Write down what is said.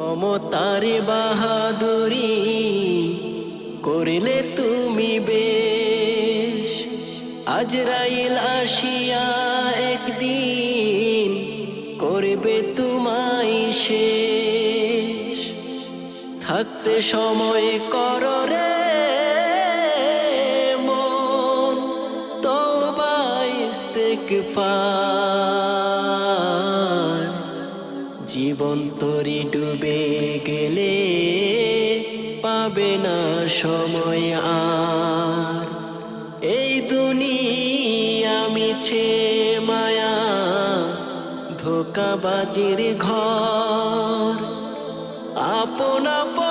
ক্ষমতার বাহাদুরি করিলে তুমি বেশ, আজরাইল আসিয়া একদিন করবে তোমায় শেষ। থাকতে সময় করো রে মন, তওবা ইস্তেগফার। জীবন তরি ডুবে গেলে পাবে না সময় আর। এই দুনিয়া মিছে মায়া, ধোঁকাবাজির ঘর। আপন আপন